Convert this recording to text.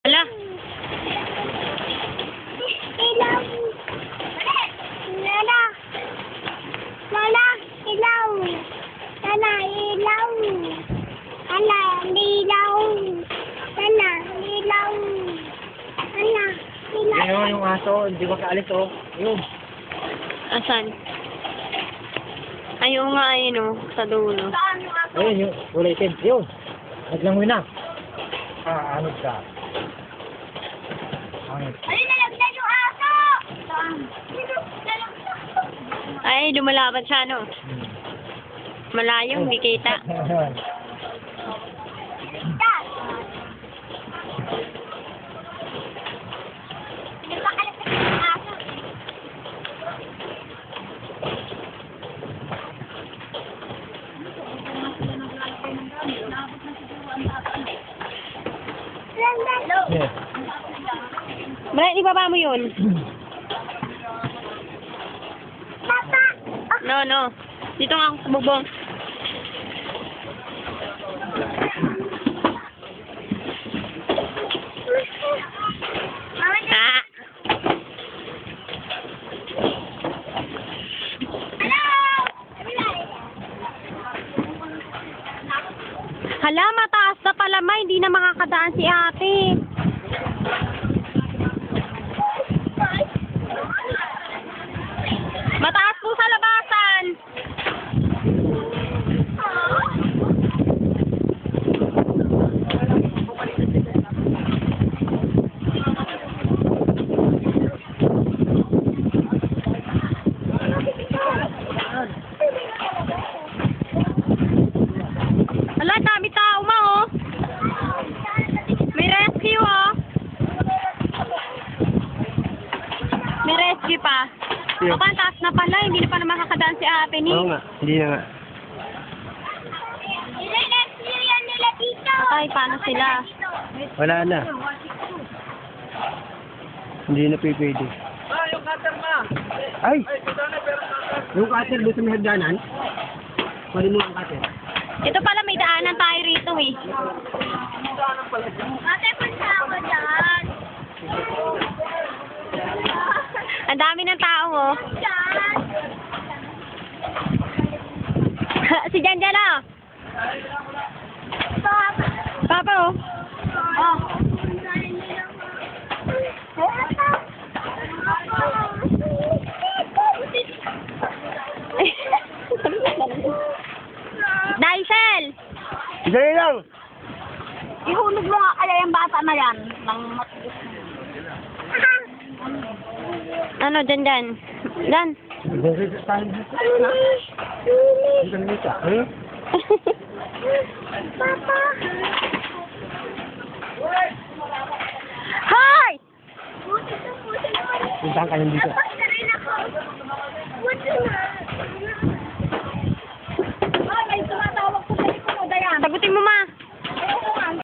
Hala. Ilaw. Lala. Lala, ilaw. Lala, ilaw. Lala, ilaw. Lala, ilaw. Lala, ilaw. Ayun, yung aso, hindi ko kaalis, oh. Ayun. Asan? Ayun nga, ayun o, sa dulo. Saan yung aso? Ayun, yung kulay itim. Ayun. Naglangoy na. Anod ka. Anod. Ay, nalaglag yung aso! Saan? Ay, lumalaban siya, no? Malayo, hindi kita. Saan? Nagpakalas na yung aso. Yes. Malay, ibaba mo yun. Papa! No, no. Dito nga ako sa bubong. Ah! Hala, mataas na pala, ma. Hindi na makakadaan si ate. Mataas po sa labasan. Hala, dami tao, ma, oh. May rescue, oh. May rescue pa. Yeah. Baka ang taas na pala, hindi na pa naman makakadaan si ate ni. Oo nga, hindi na nga. Nire-rescue yan nila dito. Ay, paano sila? Wala na. Hindi na pwede. Yung cutter ma! Ay! Yung cutter doon sa may hagdanan? Pwede mo ang cutter. Ito pala, may daanan tayo rito, eh. Ate, punta ako dyan. Ang dami ng tao, oh. Dyan. Si Janjan, oh. Papa. Papa, oh. Oh. Daisel! Dali lang! Ihulog mo nga kaya yung bata na yan. Nang matigas na. Ano, Janjan? Dan. Dito tayo dito. Dito dito. Papa. Hoy! Puti to, puti naman. Puntahan kayo dito. Tapos na rin ako.